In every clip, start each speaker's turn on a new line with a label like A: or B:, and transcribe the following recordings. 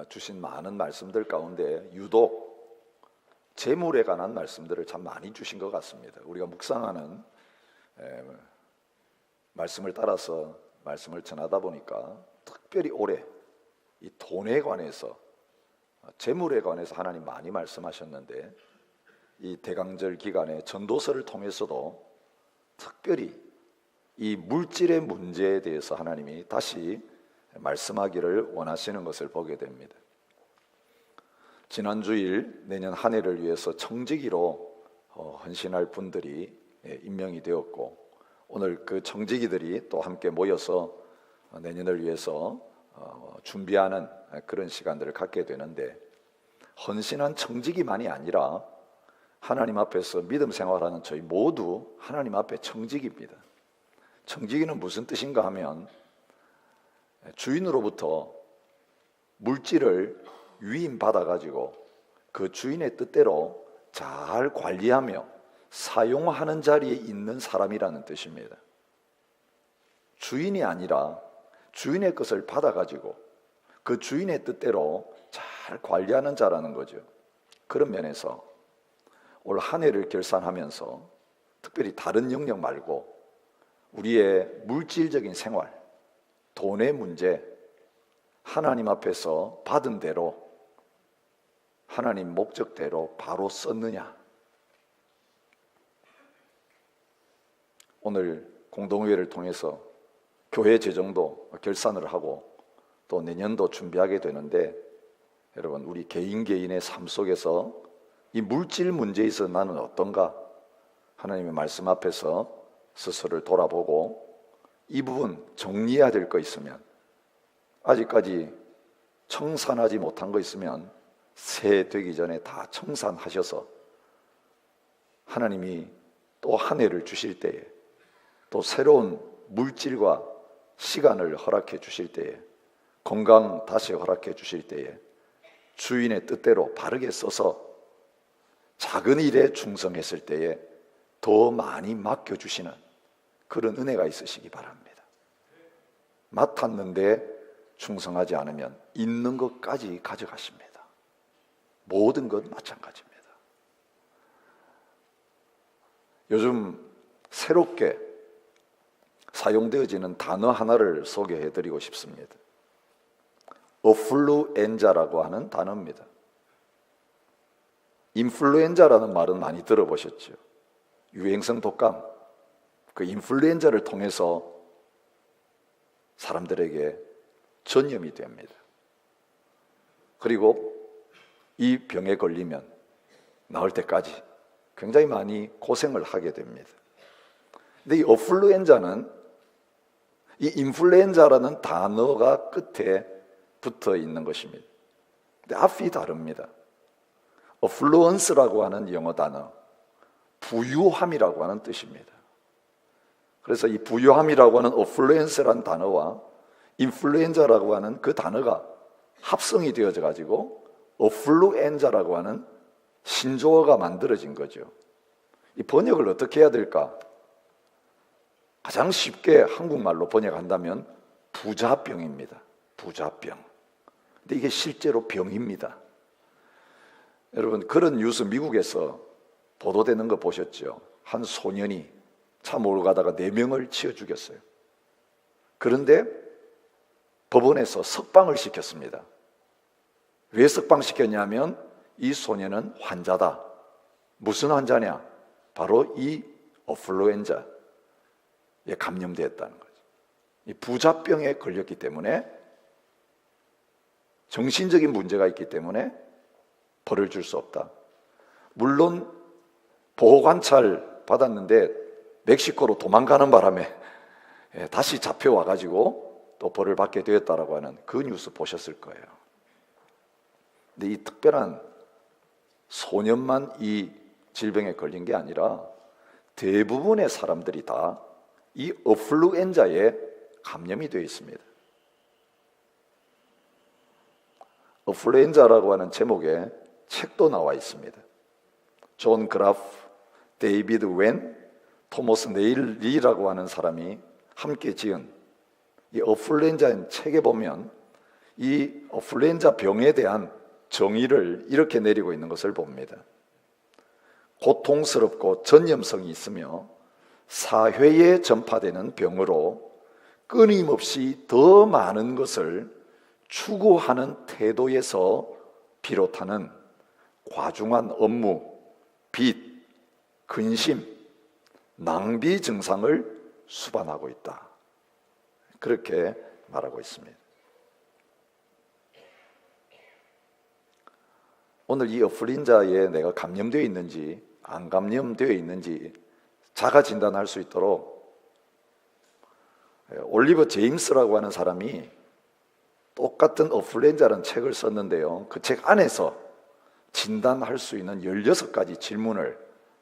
A: 주신 많은 말씀들 가운데 유독 재물에 관한 말씀들을 참 많이 주신 것 같습니다. 우리가 묵상하는 말씀을 따라서 말씀을 전하다 보니까 특별히 올해 이 돈에 관해서, 재물에 관해서 하나님 많이 말씀하셨는데, 이 대강절 기간에 전도서를 통해서도 특별히 이 물질의 문제에 대해서 하나님이 다시 말씀하기를 원하시는 것을 보게 됩니다. 지난 주일 내년 한 해를 위해서 청지기로 헌신할 분들이 임명이 되었고, 오늘 그 청지기들이 또 함께 모여서 내년을 위해서 준비하는 그런 시간들을 갖게 되는데, 헌신한 청지기만이 아니라 하나님 앞에서 믿음 생활하는 저희 모두 하나님 앞에 청지기입니다. 청지기는 무슨 뜻인가 하면 주인으로부터 물질을 위임받아 가지고 그 주인의 뜻대로 잘 관리하며 사용하는 자리에 있는 사람이라는 뜻입니다. 주인이 아니라 주인의 것을 받아 가지고 그 주인의 뜻대로 잘 관리하는 자라는 거죠. 그런 면에서 올 한 해를 결산하면서 특별히 다른 영역 말고 우리의 물질적인 생활, 돈의 문제, 하나님 앞에서 받은 대로 하나님 목적대로 바로 썼느냐. 오늘 공동회의를 통해서 교회 재정도 결산을 하고 또 내년도 준비하게 되는데, 여러분, 우리 개인의 삶 속에서 이 물질 문제에 있어 나는 어떤가? 하나님의 말씀 앞에서 스스로를 돌아보고 이 부분 정리해야 될 거 있으면, 아직까지 청산하지 못한 거 있으면 새해 되기 전에 다 청산하셔서 하나님이 또 한 해를 주실 때에, 또 새로운 물질과 시간을 허락해 주실 때에, 건강 다시 허락해 주실 때에 주인의 뜻대로 바르게 써서 작은 일에 충성했을 때에 더 많이 맡겨주시는 그런 은혜가 있으시기 바랍니다. 맡았는데 충성하지 않으면 있는 것까지 가져가십니다. 모든 것 마찬가지입니다. 요즘 새롭게 사용되어지는 단어 하나를 소개해드리고 싶습니다. 어플루엔자라고 하는 단어입니다. 인플루엔자라는 말은 많이 들어보셨죠? 유행성 독감, 그 인플루엔자를 통해서 사람들에게 전염이 됩니다. 그리고 이 병에 걸리면 나을 때까지 굉장히 많이 고생을 하게 됩니다. 근데 이 어플루엔자는 이 인플루엔자라는 단어가 끝에 붙어 있는 것입니다. 근데 앞이 다릅니다. 어플루언스라고 하는 영어 단어, 부유함이라고 하는 뜻입니다. 그래서 이 부유함이라고 하는 어플루엔스라는 단어와 인플루엔자라고 하는 그 단어가 합성이 되어져 가지고 어플루엔자라고 하는 신조어가 만들어진 거죠. 이 번역을 어떻게 해야 될까? 가장 쉽게 한국말로 번역한다면 부자병입니다. 부자병. 근데 이게 실제로 병입니다. 여러분, 그런 뉴스 미국에서 보도되는 거 보셨죠? 한 소년이 차 몰고 가다가 4명을 치어 죽였어요. 그런데 법원에서 석방을 시켰습니다. 왜 석방시켰냐면 이 소년은 환자다. 무슨 환자냐? 바로 이 인플루엔자에 감염되었다는 거죠. 이 부자병에 걸렸기 때문에, 정신적인 문제가 있기 때문에 벌을 줄 수 없다. 물론 보호관찰 받았는데 멕시코로 도망가는 바람에 다시 잡혀와가지고 또 벌을 받게 되었다라고 하는 그 뉴스 보셨을 거예요. 근데 이 특별한 소년만 이 질병에 걸린 게 아니라 대부분의 사람들이 다 이 인플루엔자에 감염이 되어 있습니다. 인플루엔자라고 하는 제목의 책도 나와 있습니다. 존 그라프, 데이비드 웬, 토머스 네일 리라고 하는 사람이 함께 지은 이 인플루엔자인 책에 보면 이 인플루엔자 병에 대한 정의를 이렇게 내리고 있는 것을 봅니다. 고통스럽고 전염성이 있으며 사회에 전파되는 병으로 끊임없이 더 많은 것을 추구하는 태도에서 비롯하는 과중한 업무, 빚, 근심, 낭비 증상을 수반하고 있다. 그렇게 말하고 있습니다. 오늘 이 인플루엔자에 내가 감염되어 있는지 안 감염되어 있는지 자가 진단할 수 있도록 올리버 제임스라고 하는 사람이 똑같은 인플루엔자라는 책을 썼는데요, 그 책 안에서 진단할 수 있는 16가지 질문을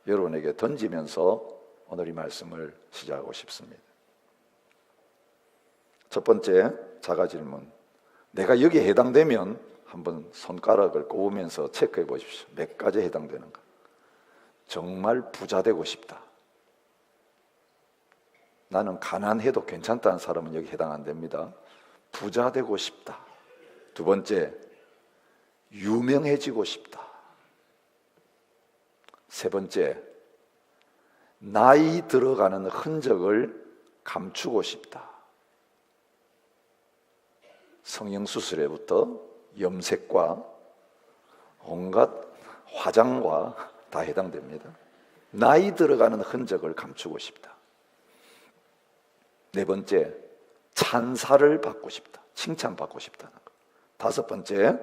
A: 여러분에게 던지면서 오늘 이 말씀을 시작하고 싶습니다. 첫 번째 자가 질문, 내가 여기에 해당되면 한번 손가락을 꼽으면서 체크해 보십시오. 몇 가지에 해당되는가? 정말 부자 되고 싶다. 나는 가난해도 괜찮다는 사람은 여기 해당 안 됩니다. 부자 되고 싶다. 두 번째, 유명해지고 싶다. 세 번째, 나이 들어가는 흔적을 감추고 싶다. 성형수술에부터 염색과 온갖 화장과 다 해당됩니다. 나이 들어가는 흔적을 감추고 싶다. 네 번째, 찬사를 받고 싶다. 칭찬받고 싶다는 것. 다섯 번째,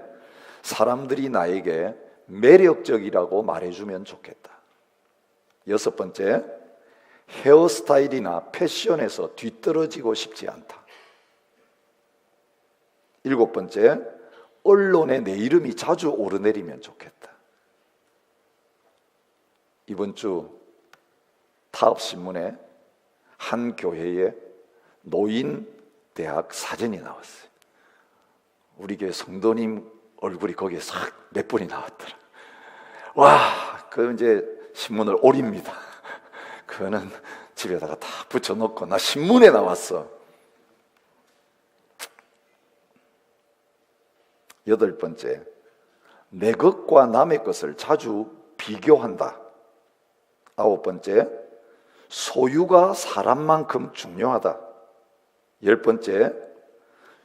A: 사람들이 나에게 매력적이라고 말해주면 좋겠다. 여섯 번째, 헤어스타일이나 패션에서 뒤떨어지고 싶지 않다. 일곱 번째, 언론에 내 이름이 자주 오르내리면 좋겠다. 이번 주 타업신문에 한 교회의 노인 대학 사진이 나왔어요. 우리 교회 성도님 얼굴이 거기에 싹 몇 분이 나왔더라. 와, 그 이제 신문을 오립니다. 그거는 집에다가 다 붙여놓고 나 신문에 나왔어. 여덟 번째, 내 것과 남의 것을 자주 비교한다. 아홉 번째, 소유가 사람만큼 중요하다. 열 번째,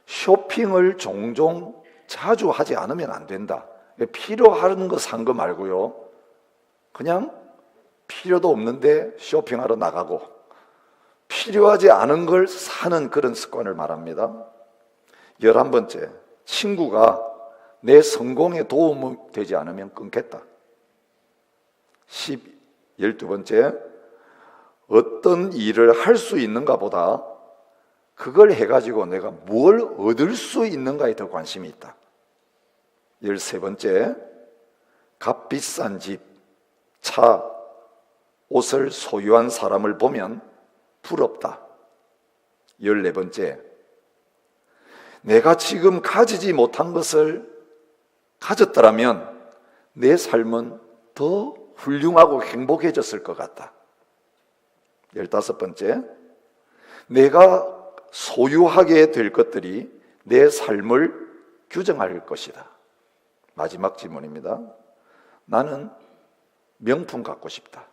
A: 쇼핑을 종종 자주 하지 않으면 안 된다. 필요한 거 산 거 말고요, 그냥 필요도 없는데 쇼핑하러 나가고 필요하지 않은 걸 사는 그런 습관을 말합니다. 11번째, 친구가 내 성공에 도움이 되지 않으면 끊겠다. 12번째, 어떤 일을 할 수 있는가 보다 그걸 해가지고 내가 뭘 얻을 수 있는가에 더 관심이 있다. 13번째, 값비싼 집, 차, 옷을 소유한 사람을 보면 부럽다. 14번째, 내가 지금 가지지 못한 것을 가졌더라면 내 삶은 더 훌륭하고 행복해졌을 것 같다. 15번째, 내가 소유하게 될 것들이 내 삶을 규정할 것이다. 마지막 질문입니다. 나는 명품 갖고 싶다.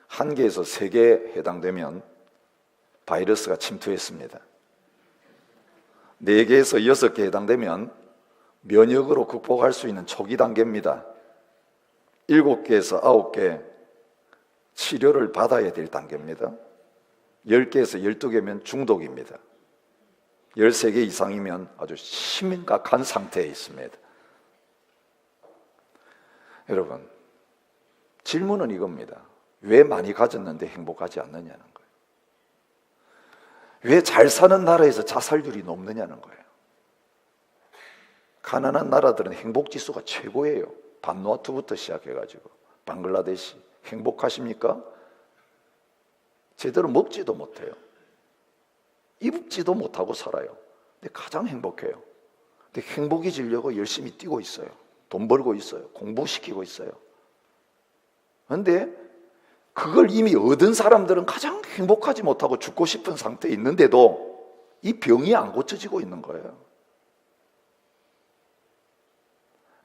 A: 1개에서 3개에 해당되면 바이러스가 침투했습니다. 4개에서 6개 해당되면 면역으로 극복할 수 있는 초기 단계입니다. 7개에서 9개 치료를 받아야 될 단계입니다. 10개에서 12개면 중독입니다. 13개 이상이면 아주 심각한 상태에 있습니다. 여러분, 질문은 이겁니다. 왜 많이 가졌는데 행복하지 않느냐는 거예요. 왜 잘 사는 나라에서 자살률이 높느냐는 거예요. 가난한 나라들은 행복지수가 최고예요. 반누아투부터 시작해가지고 방글라데시. 행복하십니까? 제대로 먹지도 못해요. 입지도 못하고 살아요. 근데 가장 행복해요. 근데 행복해지려고 열심히 뛰고 있어요. 돈 벌고 있어요. 공부시키고 있어요. 그런데 그걸 이미 얻은 사람들은 가장 행복하지 못하고 죽고 싶은 상태에 있는데도 이 병이 안 고쳐지고 있는 거예요.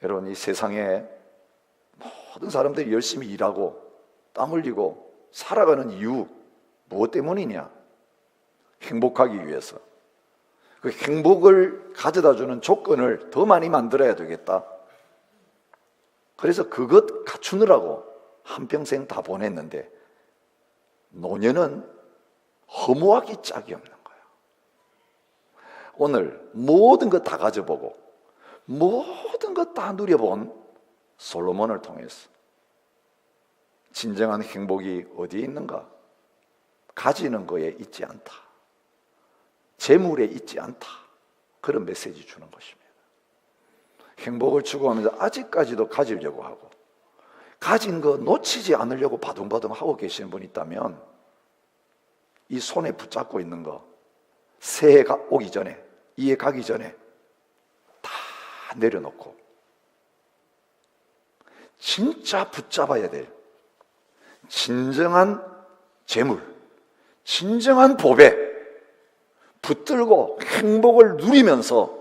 A: 여러분, 이 세상에 모든 사람들이 열심히 일하고 땀 흘리고 살아가는 이유 무엇 때문이냐? 행복하기 위해서. 그 행복을 가져다 주는 조건을 더 많이 만들어야 되겠다. 그래서 그것 갖추느라고 한평생 다 보냈는데 노년은 허무하기 짝이 없는 거예요. 오늘 모든 것 다 가져보고 모든 것 다 누려본 솔로몬을 통해서 진정한 행복이 어디에 있는가? 가지는 거에 있지 않다. 재물에 있지 않다. 그런 메시지 주는 것입니다. 행복을 추구하면서 아직까지도 가지려고 하고 가진 거 놓치지 않으려고 바둥바둥 하고 계시는 분이 있다면 이 손에 붙잡고 있는 거 새해가 오기 전에, 이해 가기 전에 다 내려놓고 진짜 붙잡아야 될 진정한 재물, 진정한 보배 붙들고 행복을 누리면서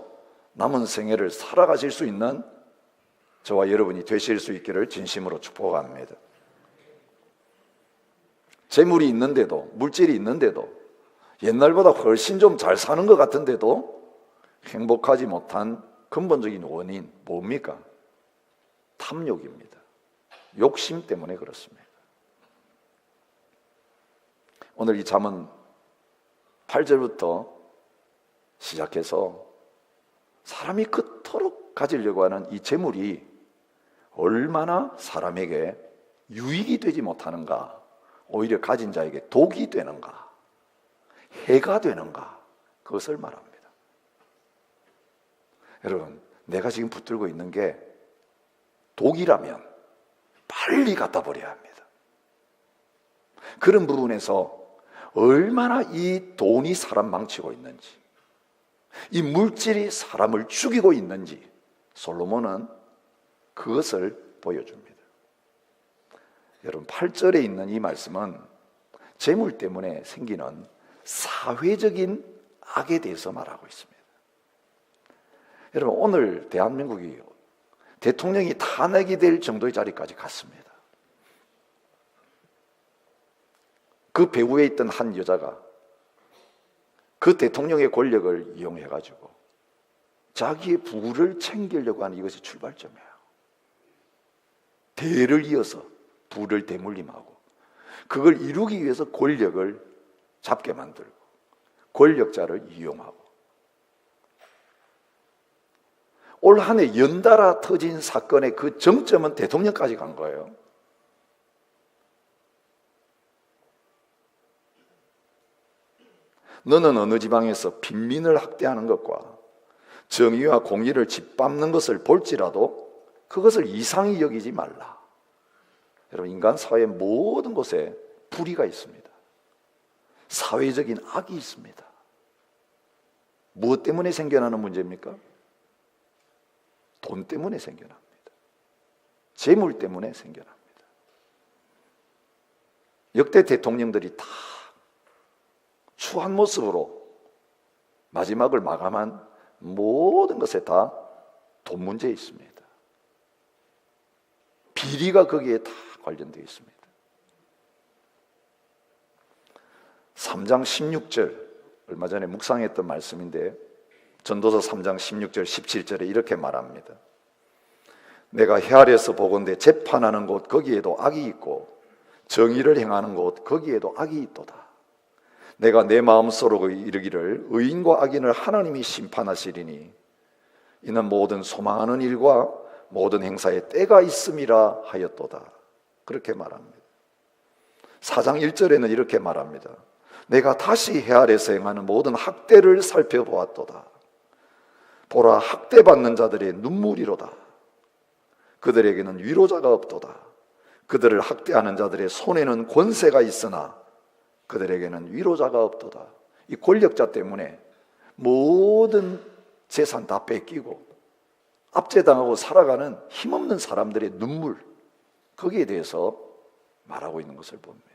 A: 남은 생애를 살아가실 수 있는 저와 여러분이 되실 수 있기를 진심으로 축복합니다. 재물이 있는데도, 물질이 있는데도, 옛날보다 훨씬 좀 잘 사는 것 같은데도 행복하지 못한 근본적인 원인 뭡니까? 탐욕입니다. 욕심 때문에 그렇습니다. 오늘 이 잠언 8절부터 시작해서 사람이 그토록 가지려고 하는 이 재물이 얼마나 사람에게 유익이 되지 못하는가, 오히려 가진 자에게 독이 되는가, 해가 되는가, 그것을 말합니다. 여러분, 내가 지금 붙들고 있는 게 독이라면 빨리 갖다 버려야 합니다. 그런 부분에서 얼마나 이 돈이 사람 망치고 있는지, 이 물질이 사람을 죽이고 있는지 솔로몬은 그것을 보여줍니다. 여러분, 8절에 있는 이 말씀은 재물 때문에 생기는 사회적인 악에 대해서 말하고 있습니다. 여러분, 오늘 대한민국이 대통령이 탄핵이 될 정도의 자리까지 갔습니다. 그 배후에 있던 한 여자가 그 대통령의 권력을 이용해가지고 자기의 부를 챙기려고 하는 이것이 출발점이에요. 대를 이어서 부를 대물림하고 그걸 이루기 위해서 권력을 잡게 만들고 권력자를 이용하고 올 한 해 연달아 터진 사건의 그 정점은 대통령까지 간 거예요. 너는 어느 지방에서 빈민을 학대하는 것과 정의와 공의를 짓밟는 것을 볼지라도 그것을 이상히 여기지 말라. 여러분, 인간 사회의 모든 곳에 불의가 있습니다. 사회적인 악이 있습니다. 무엇 때문에 생겨나는 문제입니까? 돈 때문에 생겨납니다. 재물 때문에 생겨납니다. 역대 대통령들이 다 추한 모습으로 마지막을 마감한 모든 것에 다 돈 문제에 있습니다. 비리가 거기에 다 관련되어 있습니다. 3장 16절, 얼마 전에 묵상했던 말씀인데 전도서 3장 16절 17절에 이렇게 말합니다. 내가 해 아래에서 보건대 재판하는 곳 거기에도 악이 있고 정의를 행하는 곳 거기에도 악이 있도다. 내가 내 마음속으로 이르기를 의인과 악인을 하나님이 심판하시리니 이는 모든 소망하는 일과 모든 행사에 때가 있음이라 하였도다. 그렇게 말합니다. 4장 1절에는 이렇게 말합니다. 내가 다시 해 아래에서 행하는 모든 학대를 살펴보았도다. 보라, 학대받는 자들의 눈물이로다. 그들에게는 위로자가 없도다. 그들을 학대하는 자들의 손에는 권세가 있으나 그들에게는 위로자가 없도다. 이 권력자 때문에 모든 재산 다 뺏기고 압제당하고 살아가는 힘없는 사람들의 눈물, 거기에 대해서 말하고 있는 것을 봅니다.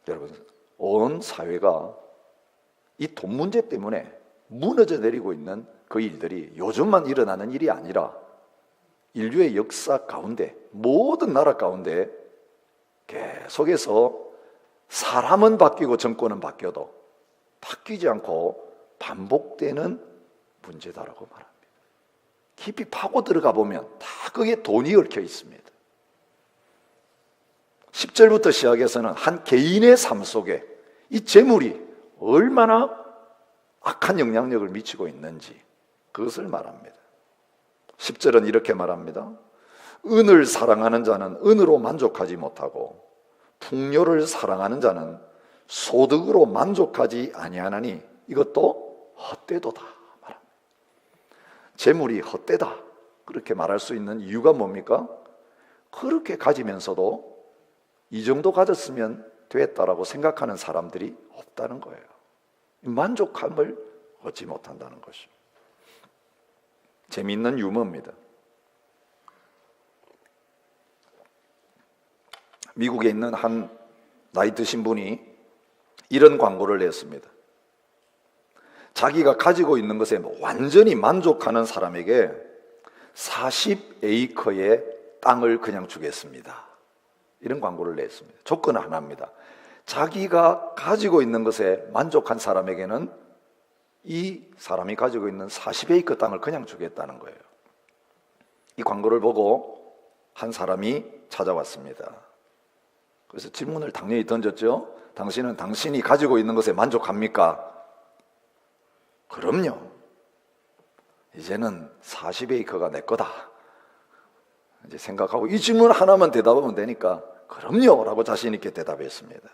A: 여러분, 온 사회가 이 돈 문제 때문에 무너져 내리고 있는 그 일들이 요즘만 일어나는 일이 아니라 인류의 역사 가운데, 모든 나라 가운데 계속해서 사람은 바뀌고 정권은 바뀌어도 바뀌지 않고 반복되는 문제다라고 말합니다. 깊이 파고 들어가 보면 다 거기에 돈이 얽혀 있습니다. 10절부터 시작해서는 한 개인의 삶 속에 이 재물이 얼마나 악한 영향력을 미치고 있는지 그것을 말합니다. 10절은 이렇게 말합니다. 은을 사랑하는 자는 은으로 만족하지 못하고 풍요를 사랑하는 자는 소득으로 만족하지 아니하나니 이것도 헛되도다 말합니다. 재물이 헛되다 그렇게 말할 수 있는 이유가 뭡니까? 그렇게 가지면서도 이 정도 가졌으면 됐다라고 생각하는 사람들이 없다는 거예요. 만족함을 얻지 못한다는 것입니다. 재미있는 유머입니다. 미국에 있는 한 나이 드신 분이 이런 광고를 냈습니다. 자기가 가지고 있는 것에 완전히 만족하는 사람에게 40에이커의 땅을 그냥 주겠습니다. 이런 광고를 냈습니다. 조건은 하나입니다. 자기가 가지고 있는 것에 만족한 사람에게는 이 사람이 가지고 있는 40에이커 땅을 그냥 주겠다는 거예요. 이 광고를 보고 한 사람이 찾아왔습니다. 그래서 질문을 당연히 던졌죠. 당신은 당신이 가지고 있는 것에 만족합니까? 그럼요. 이제는 40에이커가 내 거다. 이제 생각하고 이 질문 하나만 대답하면 되니까 그럼요 라고 자신 있게 대답했습니다.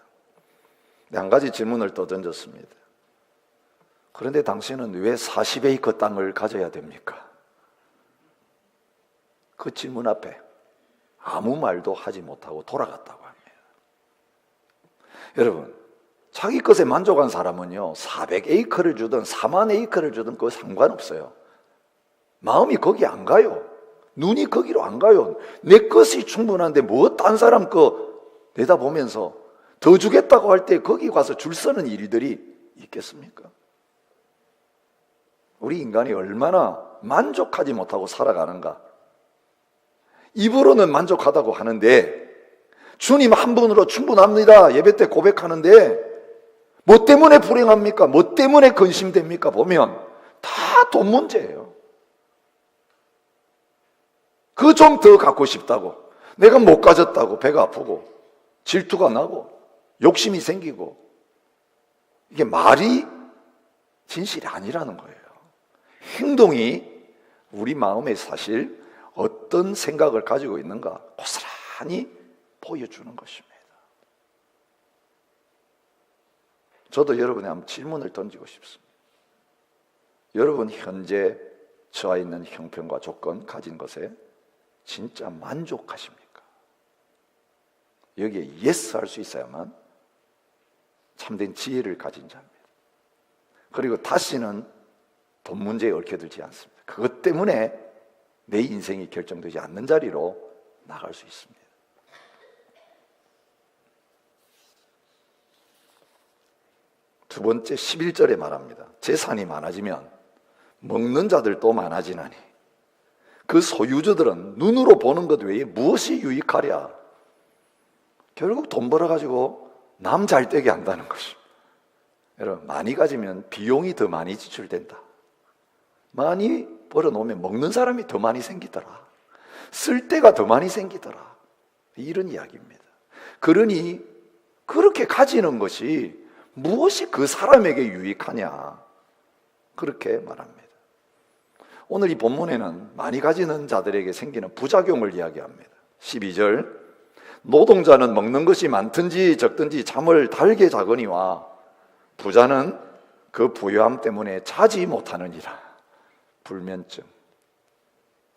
A: 한 가지 질문을 또 던졌습니다. 그런데 당신은 왜 40에이커 땅을 가져야 됩니까? 그 질문 앞에 아무 말도 하지 못하고 돌아갔다고 합니다. 여러분, 자기 것에 만족한 사람은요 400에이커를 주든 4만 에이커를 주든 그거 상관없어요. 마음이 거기 안 가요. 눈이 거기로 안 가요. 내 것이 충분한데 뭐 딴 사람 거 내다보면서 더 주겠다고 할 때 거기 가서 줄 서는 일들이 있겠습니까? 우리 인간이 얼마나 만족하지 못하고 살아가는가. 입으로는 만족하다고 하는데 주님 한 분으로 충분합니다 예배 때 고백하는데 뭐 때문에 불행합니까? 뭐 때문에 근심됩니까? 보면 다 돈 문제예요. 그 좀 더 갖고 싶다고, 내가 못 가졌다고 배가 아프고 질투가 나고 욕심이 생기고, 이게 말이 진실이 아니라는 거예요. 행동이 우리 마음에 사실 어떤 생각을 가지고 있는가 고스란히 보여주는 것입니다. 저도 여러분에 한번 질문을 던지고 싶습니다. 여러분 현재 처해 있는 형편과 조건 가진 것에 진짜 만족하십니까? 여기에 예스 할 수 있어야만 참된 지혜를 가진 자입니다. 그리고 다시는 돈 문제에 얽혀들지 않습니다. 그것 때문에 내 인생이 결정되지 않는 자리로 나갈 수 있습니다. 두 번째 11절에 말합니다. 재산이 많아지면 먹는 자들도 많아지나니 그 소유주들은 눈으로 보는 것 외에 무엇이 유익하랴. 결국 돈 벌어가지고 남 잘되게 한다는 것입니다. 여러분, 많이 가지면 비용이 더 많이 지출된다. 많이 벌어놓으면 먹는 사람이 더 많이 생기더라. 쓸 데가 더 많이 생기더라. 이런 이야기입니다. 그러니 그렇게 가지는 것이 무엇이 그 사람에게 유익하냐, 그렇게 말합니다. 오늘 이 본문에는 많이 가지는 자들에게 생기는 부작용을 이야기합니다. 12절, 노동자는 먹는 것이 많든지 적든지 잠을 달게 자거니와 부자는 그 부유함 때문에 자지 못하느니라. 불면증.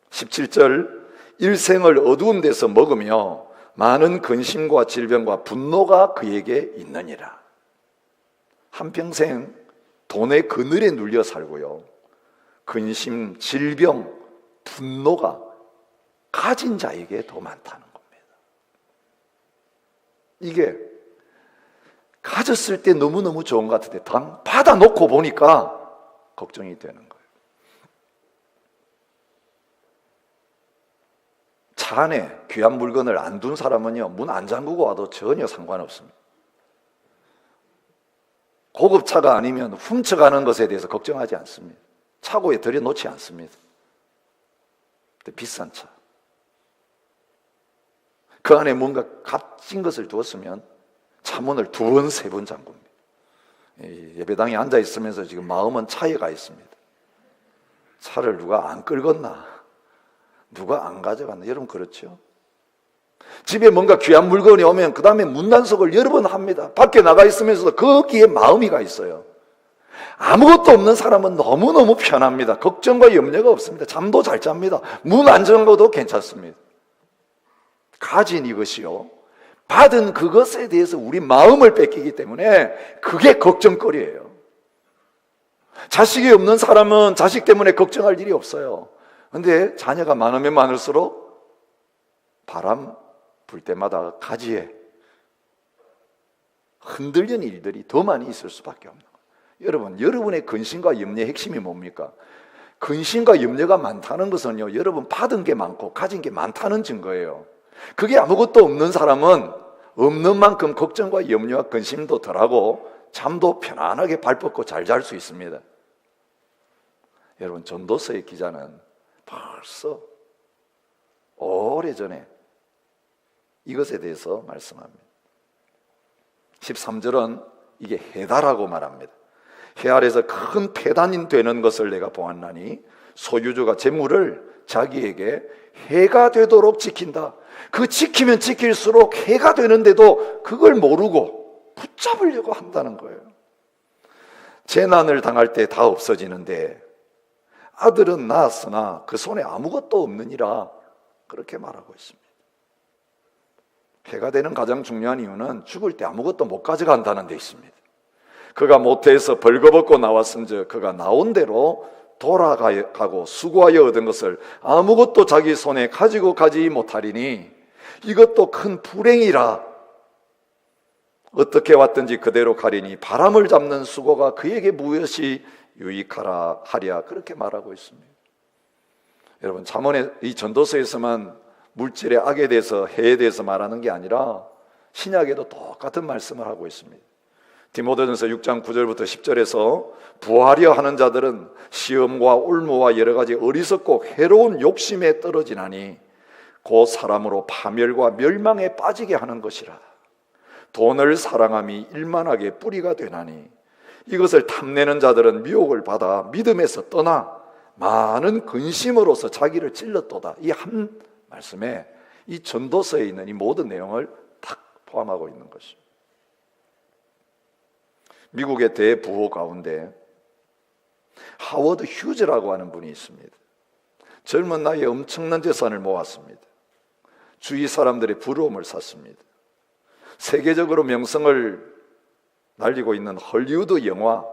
A: 17절, 일생을 어두운 데서 먹으며 많은 근심과 질병과 분노가 그에게 있느니라. 한평생 돈의 그늘에 눌려 살고요, 근심, 질병, 분노가 가진 자에게 더 많다는 겁니다. 이게 가졌을 때 너무너무 좋은 것 같은데 받아놓고 보니까 걱정이 되는 거예요. 차 안에 귀한 물건을 안 둔 사람은요, 문 안 잠그고 와도 전혀 상관없습니다. 고급차가 아니면 훔쳐가는 것에 대해서 걱정하지 않습니다. 차고에 들여놓지 않습니다. 비싼 차, 그 안에 뭔가 값진 것을 두었으면 차문을 2번, 3번 잠굽니다. 예배당에 앉아 있으면서 지금 마음은 차에 가 있습니다. 차를 누가 안 끌었나? 누가 안 가져갔나? 여러분 그렇죠? 집에 뭔가 귀한 물건이 오면 그 다음에 문단속을 여러 번 합니다. 밖에 나가 있으면서도 거기에 마음이 가 있어요. 아무것도 없는 사람은 너무너무 편합니다. 걱정과 염려가 없습니다. 잠도 잘 잡니다. 문 안 잠궈도 괜찮습니다. 가진 이것이요, 받은 그것에 대해서 우리 마음을 뺏기기 때문에 그게 걱정거리예요. 자식이 없는 사람은 자식 때문에 걱정할 일이 없어요. 근데 자녀가 많으면 많을수록 바람 불 때마다 가지에 흔들리는 일들이 더 많이 있을 수밖에 없는 거예요. 여러분, 여러분의 근심과 염려의 핵심이 뭡니까? 근심과 염려가 많다는 것은요, 여러분 받은 게 많고 가진 게 많다는 증거예요. 그게 아무것도 없는 사람은 없는 만큼 걱정과 염려와 근심도 덜하고 잠도 편안하게 발 뻗고 잘 잘 수 있습니다. 여러분, 전도서의 기자는 벌써 오래전에 이것에 대해서 말씀합니다. 13절은 이게 해다라고 말합니다. 해 아래서 큰 폐단이 되는 것을 내가 보았나니 소유주가 재물을 자기에게 해가 되도록 지킨다. 그 지키면 지킬수록 해가 되는데도 그걸 모르고 붙잡으려고 한다는 거예요. 재난을 당할 때 다 없어지는데 아들은 낳았으나 그 손에 아무것도 없느니라, 그렇게 말하고 있습니다. 해가 되는 가장 중요한 이유는 죽을 때 아무것도 못 가져간다는 데 있습니다. 그가 모태에서 벌거벗고 나왔은즉 그가 나온 대로 돌아가고 수고하여 얻은 것을 아무것도 자기 손에 가지고 가지 못하리니 이것도 큰 불행이라. 어떻게 왔든지 그대로 가리니 바람을 잡는 수고가 그에게 무엇이 유익하라 하랴, 그렇게 말하고 있습니다. 여러분, 잠언의 이 전도서에서만 물질의 악에 대해서, 해에 대해서 말하는 게 아니라 신약에도 똑같은 말씀을 하고 있습니다. 디모데전서 6장 9절부터 10절에서 부하려 하는 자들은 시험과 올무와 여러 가지 어리석고 해로운 욕심에 떨어지나니 곧 사람으로 파멸과 멸망에 빠지게 하는 것이라. 돈을 사랑함이 일만하게 뿌리가 되나니 이것을 탐내는 자들은 미혹을 받아 믿음에서 떠나 많은 근심으로서 자기를 찔렀도다. 이 한 말씀에 이 전도서에 있는 이 모든 내용을 딱 포함하고 있는 것입니다. 미국의 대부호 가운데 하워드 휴즈라고 하는 분이 있습니다. 젊은 나이에 엄청난 재산을 모았습니다. 주위 사람들의 부러움을 샀습니다. 세계적으로 명성을 날리고 있는 헐리우드 영화,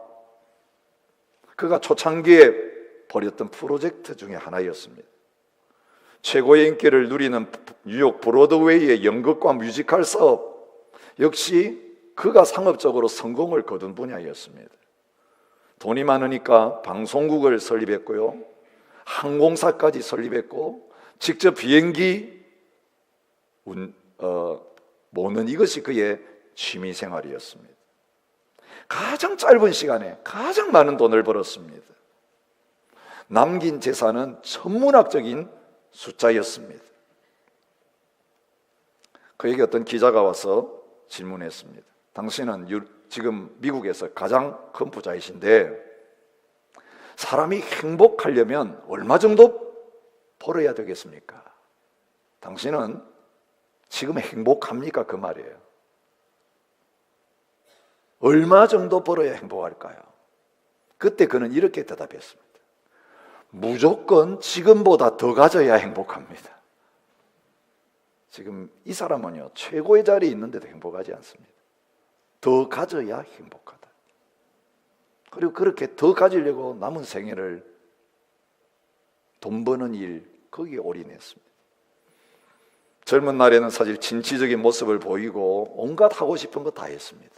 A: 그가 초창기에 벌였던 프로젝트 중에 하나였습니다. 최고의 인기를 누리는 뉴욕 브로드웨이의 연극과 뮤지컬 사업 역시 그가 상업적으로 성공을 거둔 분야였습니다. 돈이 많으니까 방송국을 설립했고요, 항공사까지 설립했고, 직접 비행기 모는 이것이 그의 취미생활이었습니다. 가장 짧은 시간에 가장 많은 돈을 벌었습니다. 남긴 재산은 천문학적인 숫자였습니다. 그에게 어떤 기자가 와서 질문했습니다. 당신은 지금 미국에서 가장 큰 부자이신데 사람이 행복하려면 얼마 정도 벌어야 되겠습니까? 당신은 지금 행복합니까? 그 말이에요. 얼마 정도 벌어야 행복할까요? 그때 그는 이렇게 대답했습니다. 무조건 지금보다 더 가져야 행복합니다. 지금 이 사람은요, 최고의 자리에 있는데도 행복하지 않습니다. 더 가져야 행복하다. 그리고 그렇게 더 가지려고 남은 생애를 돈 버는 일, 거기에 올인했습니다. 젊은 날에는 사실 진취적인 모습을 보이고 온갖 하고 싶은 거 다 했습니다.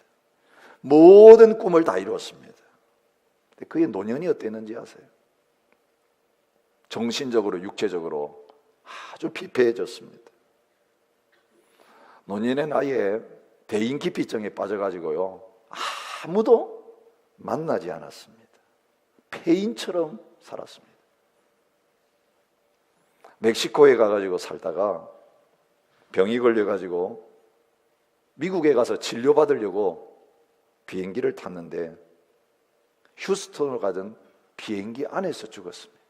A: 모든 꿈을 다 이루었습니다. 근데 그의 노년이 어땠는지 아세요? 정신적으로 육체적으로 아주 피폐해졌습니다. 노년의 나이에 대인기피증에 빠져가지고요, 아무도 만나지 않았습니다. 폐인처럼 살았습니다. 멕시코에 가가지고 살다가 병이 걸려가지고 미국에 가서 치료받으려고 비행기를 탔는데 휴스턴으로 가던 비행기 안에서 죽었습니다.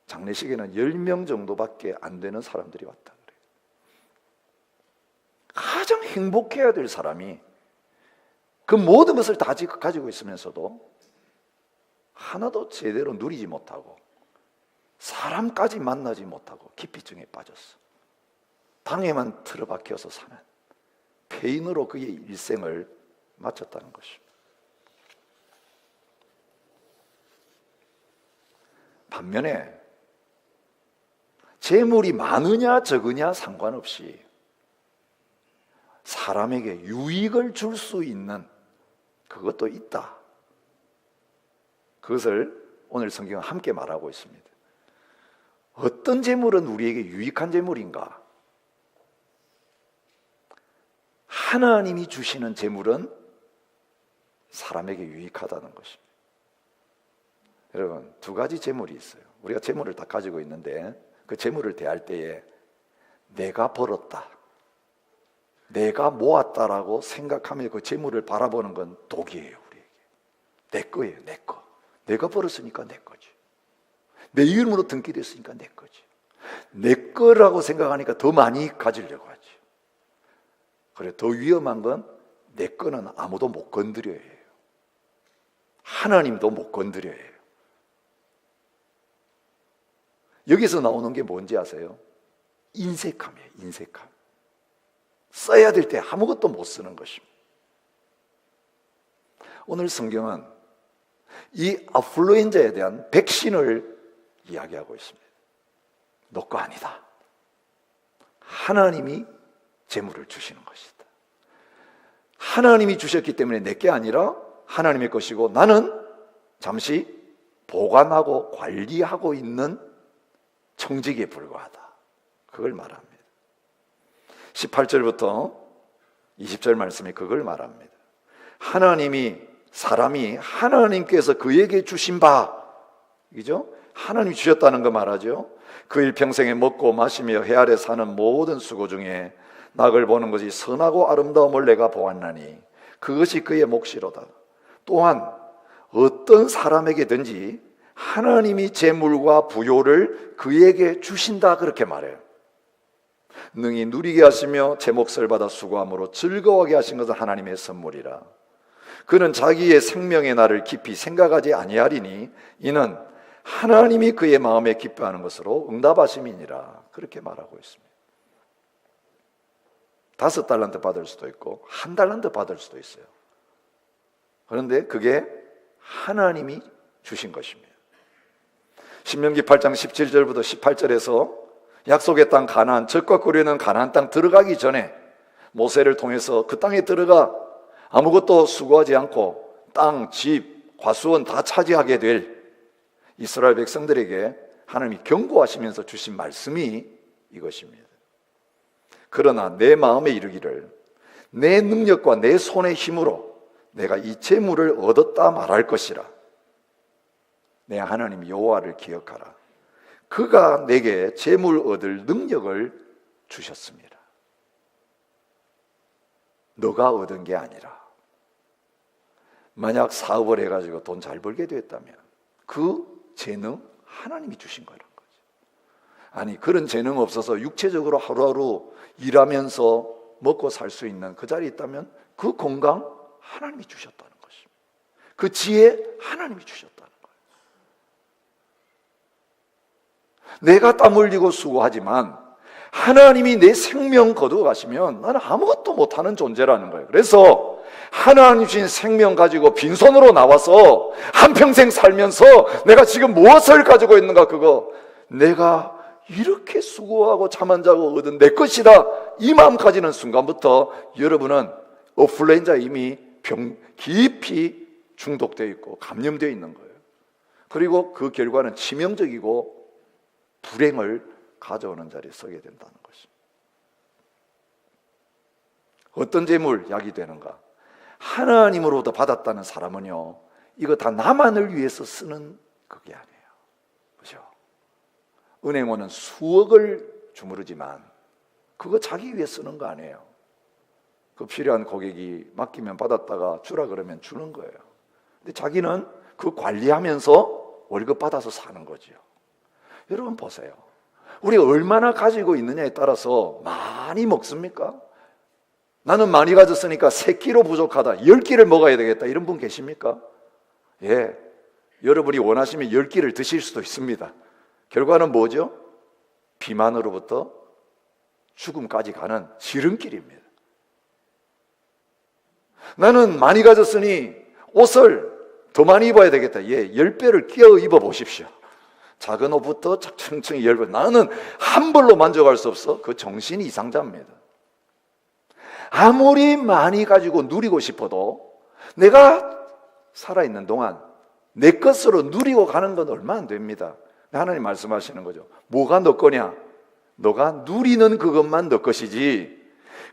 A: 장례식에는 10명 정도밖에 안 되는 사람들이 왔다 그래요. 가장 행복해야 될 사람이 그 모든 것을 다 가지고 있으면서도 하나도 제대로 누리지 못하고 사람까지 만나지 못하고 기피증에 빠졌어. 방에만 틀어박혀서 사는 폐인으로 그의 일생을 마쳤다는 것입니다. 반면에 재물이 많으냐 적으냐 상관없이 사람에게 유익을 줄 수 있는 그것도 있다. 그것을 오늘 성경은 함께 말하고 있습니다. 어떤 재물은 우리에게 유익한 재물인가? 하나님이 주시는 재물은 사람에게 유익하다는 것입니다. 여러분, 두 가지 재물이 있어요. 우리가 재물을 다 가지고 있는데 그 재물을 대할 때에 내가 벌었다, 내가 모았다라고 생각하며 그 재물을 바라보는 건 독이에요. 우리에게 내 거예요. 내 거. 내가 벌었으니까 내 거지. 내 이름으로 등기됐으니까 내 거지. 내 거라고 생각하니까 더 많이 가지려고 하지. 그래, 더 위험한 건 내 거는 아무도 못 건드려야 해요. 하나님도 못 건드려야 해요. 여기서 나오는 게 뭔지 아세요? 인색함이에요. 인색함. 써야 될 때 아무것도 못 쓰는 것입니다. 오늘 성경은 이 아플루엔자에 대한 백신을 이야기하고 있습니다. 너 거 아니다. 하나님이 재물을 주시는 것이다. 하나님이 주셨기 때문에 내 게 아니라 하나님의 것이고 나는 잠시 보관하고 관리하고 있는 청지기에 불과하다. 그걸 말합니다. 18절부터 20절 말씀이 그걸 말합니다. 사람이 하나님께서 그에게 주신 바, 그죠? 하나님이 주셨다는 거 말하죠. 그 일평생에 먹고 마시며 해 아래 사는 모든 수고 중에 낙을 보는 것이 선하고 아름다움을 내가 보았나니 그것이 그의 몫이로다. 또한 어떤 사람에게든지 하나님이 재물과 부요를 그에게 주신다, 그렇게 말해요. 능히 누리게 하시며 제 몫을 받아 수고함으로 즐거워하게 하신 것은 하나님의 선물이라. 그는 자기의 생명의 날을 깊이 생각하지 아니하리니 이는 하나님이 그의 마음에 기뻐하는 것으로 응답하심이니라. 그렇게 말하고 있습니다. 5달란트 받을 수도 있고 1달란트 받을 수도 있어요. 그런데 그게 하나님이 주신 것입니다. 신명기 8장 17절부터 18절에서 약속의 땅 가나안, 젖과 꿀이 가나안 땅 들어가기 전에 모세를 통해서 그 땅에 들어가 아무것도 수고하지 않고 땅, 집, 과수원 다 차지하게 될 이스라엘 백성들에게 하나님이 경고하시면서 주신 말씀이 이것입니다. 그러나 내 마음에 이르기를 내 능력과 내 손의 힘으로 내가 이 재물을 얻었다 말할 것이라. 내 하나님 여호와를 기억하라. 그가 내게 재물 얻을 능력을 주셨습니다. 너가 얻은 게 아니라. 만약 사업을 해가지고 돈 잘 벌게 됐다면 그 재능 하나님이 주신 거란 거죠. 아니, 그런 재능 없어서 육체적으로 하루하루 일하면서 먹고 살 수 있는 그 자리에 있다면 그 건강 하나님이 주셨다는 것입니다. 그 지혜 하나님이 주셨다는 거예요. 내가 땀 흘리고 수고하지만 하나님이 내 생명 거두어 가시면 나는 아무것도 못하는 존재라는 거예요. 그래서 하나님 주신 생명 가지고 빈손으로 나와서 한평생 살면서 내가 지금 무엇을 가지고 있는가, 그거 내가 이렇게 수고하고 잠 안 자고 얻은 내 것이다, 이 마음 가지는 순간부터 여러분은 인플루엔자 이미 깊이 중독되어 있고 감염되어 있는 거예요. 그리고 그 결과는 치명적이고 불행을 가져오는 자리에 서게 된다는 것입니다. 어떤 재물 약이 되는가? 하나님으로부터 받았다는 사람은요, 이거 다 나만을 위해서 쓰는 그게 아니에요. 그죠? 은행원은 수억을 주무르지만 그거 자기 위해 쓰는 거 아니에요. 그 필요한 고객이 맡기면 받았다가 주라 그러면 주는 거예요. 근데 자기는 그 관리하면서 월급 받아서 사는 거죠. 여러분 보세요. 우리가 얼마나 가지고 있느냐에 따라서 많이 먹습니까? 나는 많이 가졌으니까 3끼로 부족하다, 10끼를 먹어야 되겠다, 이런 분 계십니까? 예, 여러분이 원하시면 10끼를 드실 수도 있습니다. 결과는 뭐죠? 비만으로부터 죽음까지 가는 지름길입니다. 나는 많이 가졌으니 옷을 더 많이 입어야 되겠다. 예, 10배를 끼어 입어 보십시오. 작은 옷부터 천천히 10배. 나는 한 벌로 만족할 수 없어. 그 정신이 이상자입니다. 아무리 많이 가지고 누리고 싶어도 내가 살아있는 동안 내 것으로 누리고 가는 건 얼마 안 됩니다. 하나님 말씀하시는 거죠. 뭐가 너 거냐? 너가 누리는 그것만 너 것이지,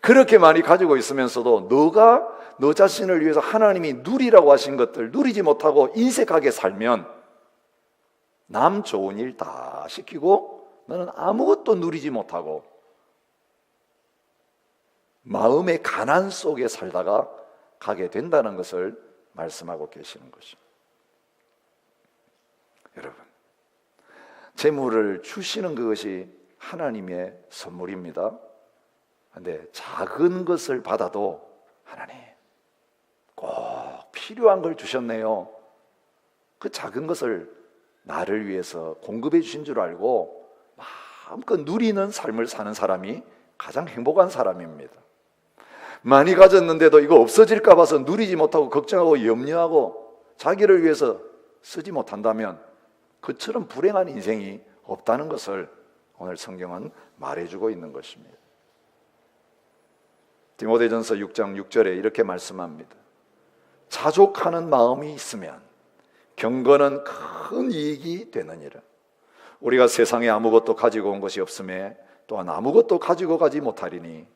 A: 그렇게 많이 가지고 있으면서도 너가 너 자신을 위해서 하나님이 누리라고 하신 것들 누리지 못하고 인색하게 살면 남 좋은 일 다 시키고 너는 아무것도 누리지 못하고 마음의 가난 속에 살다가 가게 된다는 것을 말씀하고 계시는 것입니다. 여러분, 재물을 주시는 그것이 하나님의 선물입니다. 그런데 작은 것을 받아도 하나님 꼭 필요한 걸 주셨네요. 그 작은 것을 나를 위해서 공급해 주신 줄 알고 마음껏 누리는 삶을 사는 사람이 가장 행복한 사람입니다. 많이 가졌는데도 이거 없어질까 봐서 누리지 못하고 걱정하고 염려하고 자기를 위해서 쓰지 못한다면 그처럼 불행한 인생이 없다는 것을 오늘 성경은 말해주고 있는 것입니다. 디모데전서 6장 6절에 이렇게 말씀합니다. 자족하는 마음이 있으면 경건은 큰 이익이 되느니라. 우리가 세상에 아무것도 가지고 온 것이 없음에 또한 아무것도 가지고 가지 못하리니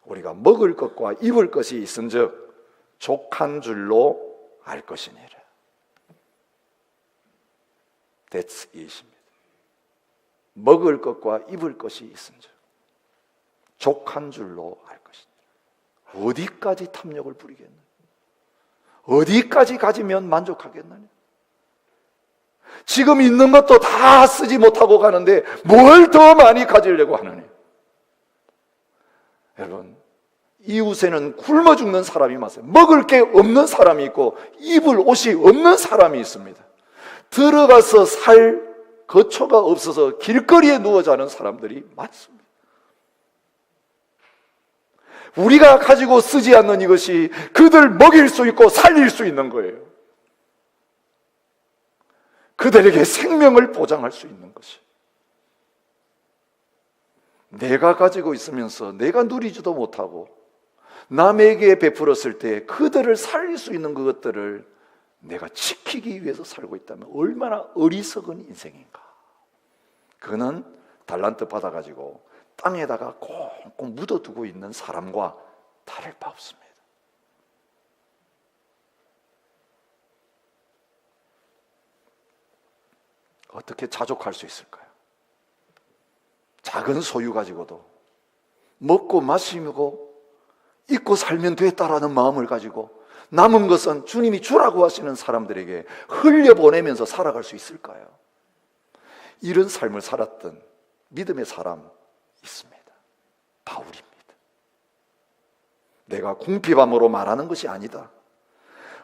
A: 우리가 먹을 것과 입을 것이 있은즉 족한 줄로 알 것이니라. That's it입니다. 먹을 것과 입을 것이 있은즉 족한 줄로 알 것이니라. 어디까지 탐욕을 부리겠느냐? 어디까지 가지면 만족하겠느냐? 지금 있는 것도 다 쓰지 못하고 가는데 뭘 더 많이 가지려고 하느냐? 여러분, 이웃에는 굶어 죽는 사람이 많아요. 먹을 게 없는 사람이 있고 입을 옷이 없는 사람이 있습니다. 들어가서 살 거처가 없어서 길거리에 누워 자는 사람들이 많습니다. 우리가 가지고 쓰지 않는 이것이 그들 먹일 수 있고 살릴 수 있는 거예요. 그들에게 생명을 보장할 수 있는 것이. 내가 가지고 있으면서 내가 누리지도 못하고 남에게 베풀었을 때 그들을 살릴 수 있는 그것들을 내가 지키기 위해서 살고 있다면 얼마나 어리석은 인생인가. 그는 달란트 받아가지고 땅에다가 꽁꽁 묻어두고 있는 사람과 다를 바 없습니다. 어떻게 자족할 수 있을까요? 작은 소유 가지고도 먹고 마시고 입고 살면 됐다라는 마음을 가지고 남은 것은 주님이 주라고 하시는 사람들에게 흘려보내면서 살아갈 수 있을까요? 이런 삶을 살았던 믿음의 사람 있습니다. 바울입니다. 내가 궁핍함으로 말하는 것이 아니다.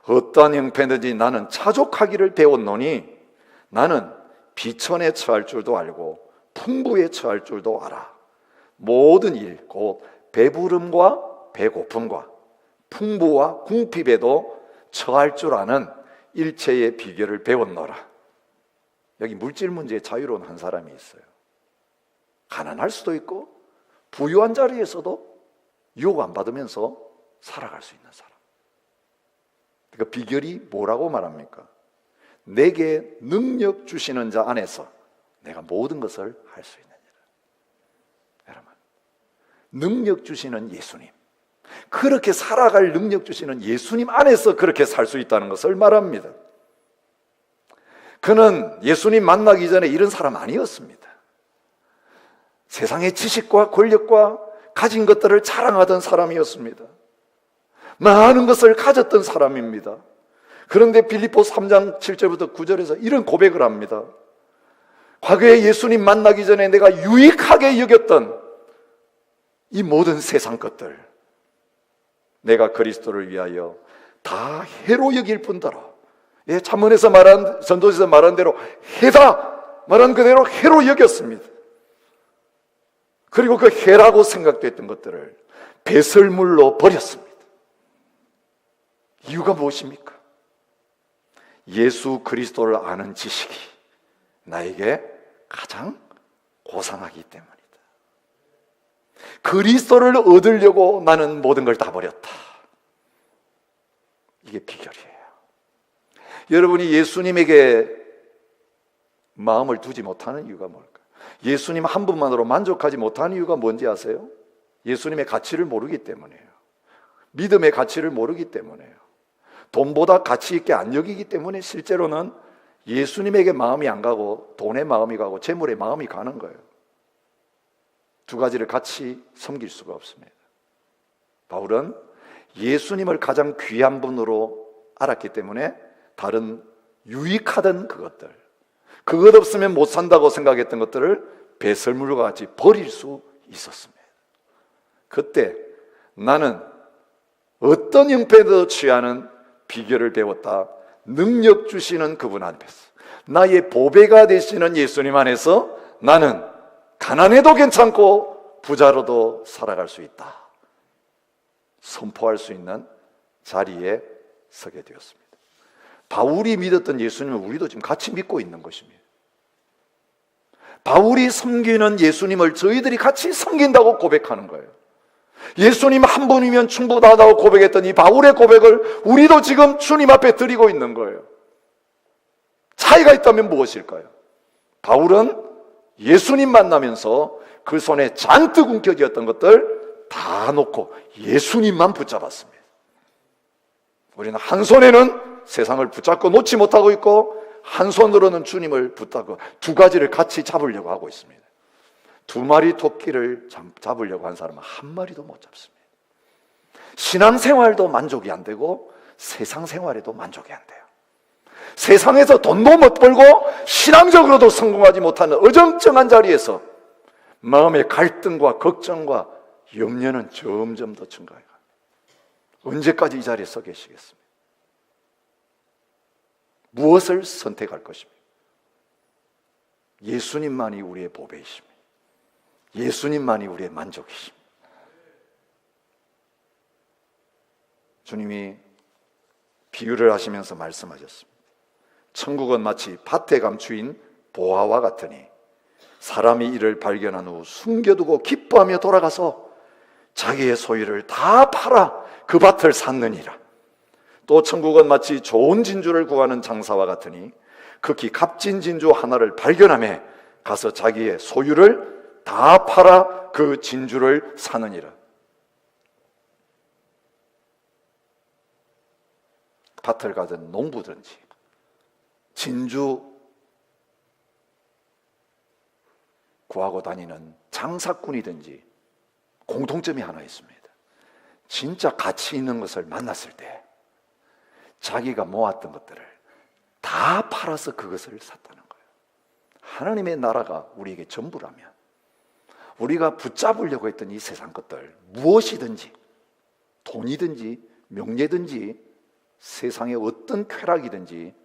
A: 어떠한 형편이든지 나는 자족하기를 배웠노니 나는 비천에 처할 줄도 알고 풍부에 처할 줄도 알아. 모든 일, 곧 배부름과 배고픔과 풍부와 궁핍에도 처할 줄 아는 일체의 비결을 배웠노라. 여기 물질 문제에 자유로운 한 사람이 있어요. 가난할 수도 있고 부유한 자리에서도 유혹 안 받으면서 살아갈 수 있는 사람. 그러니까 비결이 뭐라고 말합니까? 내게 능력 주시는 자 안에서 내가 모든 것을 할 수 있느니라. 여러분, 능력 주시는 예수님, 그렇게 살아갈 능력 주시는 예수님 안에서 그렇게 살 수 있다는 것을 말합니다. 그는 예수님 만나기 전에 이런 사람 아니었습니다. 세상의 지식과 권력과 가진 것들을 자랑하던 사람이었습니다. 많은 것을 가졌던 사람입니다. 그런데 빌립보 3장 7절부터 9절에서 이런 고백을 합니다. 과거에 예수님 만나기 전에 내가 유익하게 여겼던 이 모든 세상 것들, 내가 그리스도를 위하여 다 해로 여길 뿐더러, 잠언에서 말한, 전도서에서 말한 대로 해다 말한 그대로 해로 여겼습니다. 그리고 그 해라고 생각됐던 것들을 배설물로 버렸습니다. 이유가 무엇입니까? 예수 그리스도를 아는 지식이 나에게 가장 고상하기 때문이다. 그리스도를 얻으려고 나는 모든 걸 다 버렸다. 이게 비결이에요. 여러분이 예수님에게 마음을 두지 못하는 이유가 뭘까요? 예수님 한 분만으로 만족하지 못하는 이유가 뭔지 아세요? 예수님의 가치를 모르기 때문이에요. 믿음의 가치를 모르기 때문이에요. 돈보다 가치 있게 안 여기기 때문에 실제로는 예수님에게 마음이 안 가고 돈에 마음이 가고 재물에 마음이 가는 거예요. 두 가지를 같이 섬길 수가 없습니다. 바울은 예수님을 가장 귀한 분으로 알았기 때문에 다른 유익하던 그것들, 그것 없으면 못 산다고 생각했던 것들을 배설물과 같이 버릴 수 있었습니다. 그때 나는 어떤 형편에도 취하는 비결을 배웠다. 능력 주시는 그분 안에서, 나의 보배가 되시는 예수님 안에서 나는 가난해도 괜찮고 부자로도 살아갈 수 있다. 선포할 수 있는 자리에 서게 되었습니다. 바울이 믿었던 예수님을 우리도 지금 같이 믿고 있는 것입니다. 바울이 섬기는 예수님을 저희들이 같이 섬긴다고 고백하는 거예요. 예수님 한 분이면 충분하다고 고백했던 이 바울의 고백을 우리도 지금 주님 앞에 드리고 있는 거예요. 차이가 있다면 무엇일까요? 바울은 예수님 만나면서 그 손에 잔뜩 움켜쥐었던 것들 다 놓고 예수님만 붙잡았습니다. 우리는 한 손에는 세상을 붙잡고 놓지 못하고 있고 한 손으로는 주님을 붙잡고 두 가지를 같이 잡으려고 하고 있습니다. 두 마리 토끼를 잡으려고 한 사람은 한 마리도 못 잡습니다. 신앙생활도 만족이 안 되고 세상 생활에도 만족이 안 돼요. 세상에서 돈도 못 벌고 신앙적으로도 성공하지 못하는 어정쩡한 자리에서 마음의 갈등과 걱정과 염려는 점점 더 증가해요. 언제까지 이 자리에 서 계시겠습니까? 무엇을 선택할 것입니까? 예수님만이 우리의 보배이십니다. 예수님만이 우리의 만족이십니다. 주님이 비유를 하시면서 말씀하셨습니다. 천국은 마치 밭에 감추인 보화와 같으니 사람이 이를 발견한 후 숨겨두고 기뻐하며 돌아가서 자기의 소유를 다 팔아 그 밭을 샀느니라. 또 천국은 마치 좋은 진주를 구하는 장사와 같으니 극히 값진 진주 하나를 발견하며 가서 자기의 소유를 다 팔아 그 진주를 사느니라. 밭을 가든 농부든지 진주 구하고 다니는 장사꾼이든지 공통점이 하나 있습니다. 진짜 가치 있는 것을 만났을 때 자기가 모았던 것들을 다 팔아서 그것을 샀다는 거예요. 하나님의 나라가 우리에게 전부라면 우리가 붙잡으려고 했던 이 세상 것들 무엇이든지 돈이든지 명예든지 세상의 어떤 쾌락이든지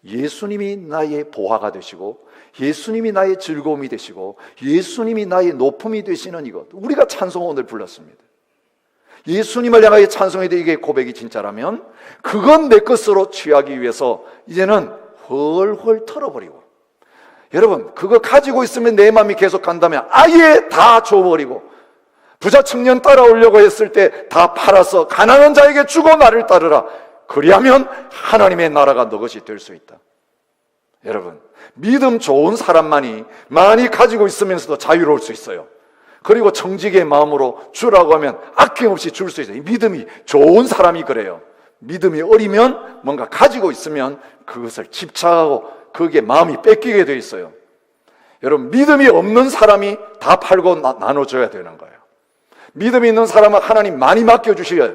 A: 예수님이 나의 보화가 되시고 예수님이 나의 즐거움이 되시고 예수님이 나의 높음이 되시는 이것, 우리가 찬송 오늘 불렀습니다. 예수님을 향하여 찬송해도 이게 고백이 진짜라면 그건 내 것으로 취하기 위해서 이제는 헐헐 털어버리고, 여러분 그거 가지고 있으면 내 마음이 계속 간다면 아예 다 줘버리고 부자 청년 따라오려고 했을 때 다 팔아서 가난한 자에게 주고 나를 따르라. 그리하면 하나님의 나라가 너 것이 될 수 있다. 여러분, 믿음 좋은 사람만이 많이 가지고 있으면서도 자유로울 수 있어요. 그리고 정직의 마음으로 주라고 하면 아낌없이 줄 수 있어요. 믿음이 좋은 사람이 그래요. 믿음이 어리면 뭔가 가지고 있으면 그것을 집착하고 거기에 마음이 뺏기게 돼 있어요. 여러분, 믿음이 없는 사람이 다 팔고 나눠줘야 되는 거예요. 믿음이 있는 사람은 하나님 많이 맡겨주셔야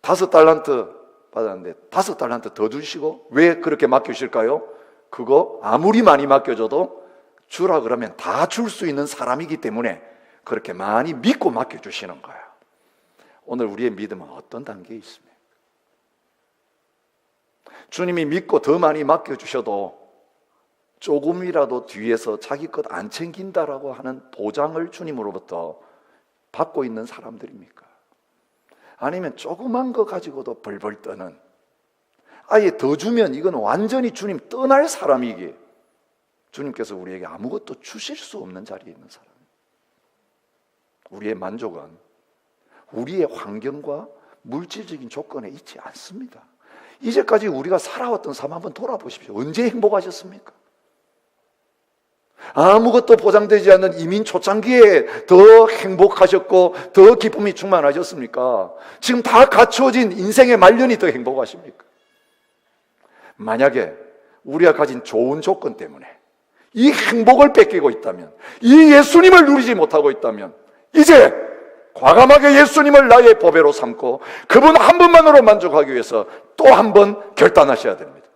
A: 5달란트 받았는데 5달란트 더 주시고 왜 그렇게 맡겨주실까요? 그거 아무리 많이 맡겨줘도 주라 그러면 다 줄 수 있는 사람이기 때문에 그렇게 많이 믿고 맡겨주시는 거예요. 오늘 우리의 믿음은 어떤 단계에 있습니까? 주님이 믿고 더 많이 맡겨주셔도 조금이라도 뒤에서 자기 것 안 챙긴다라고 하는 보장을 주님으로부터 받고 있는 사람들입니까? 아니면 조그만 거 가지고도 벌벌 떠는, 아예 더 주면 이건 완전히 주님 떠날 사람이기에 주님께서 우리에게 아무것도 주실 수 없는 자리에 있는 사람. 우리의 만족은 우리의 환경과 물질적인 조건에 있지 않습니다. 이제까지 우리가 살아왔던 삶 한번 돌아보십시오. 언제 행복하셨습니까? 아무것도 보장되지 않는 이민 초창기에 더 행복하셨고 더 기쁨이 충만하셨습니까? 지금 다 갖추어진 인생의 말년이 더 행복하십니까? 만약에 우리가 가진 좋은 조건 때문에 이 행복을 뺏기고 있다면, 이 예수님을 누리지 못하고 있다면 이제 과감하게 예수님을 나의 보배로 삼고 그분 한 분만으로 만족하기 위해서 또 한 번 결단하셔야 됩니다.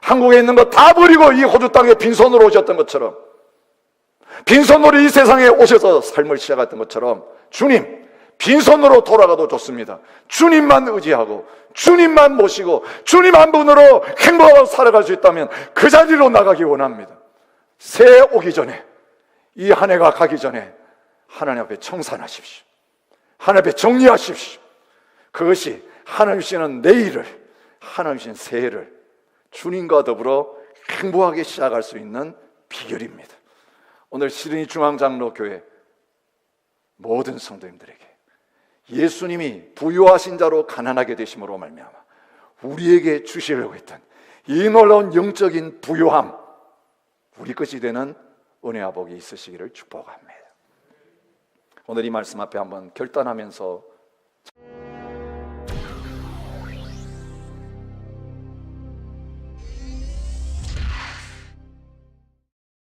A: 한국에 있는 거 다 버리고 이 호주 땅에 빈손으로 오셨던 것처럼, 빈손으로 이 세상에 오셔서 삶을 시작했던 것처럼, 주님 빈손으로 돌아가도 좋습니다. 주님만 의지하고 주님만 모시고 주님 한 분으로 행복하고 살아갈 수 있다면 그 자리로 나가기 원합니다. 새해 오기 전에, 이 한 해가 가기 전에 하나님 앞에 청산하십시오. 하나님 앞에 정리하십시오. 그것이 하나님 주시는 내일을, 하나님 주시는 새해를 주님과 더불어 행복하게 시작할 수 있는 비결입니다. 오늘 시드니 중앙장로교회 모든 성도님들에게 예수님이 부유하신 자로 가난하게 되심으로 말미암아 우리에게 주시려고 했던 이 놀라운 영적인 부유함, 우리 것이 되는 은혜와 복이 있으시기를 축복합니다. 오늘 이 말씀 앞에 한번 결단하면서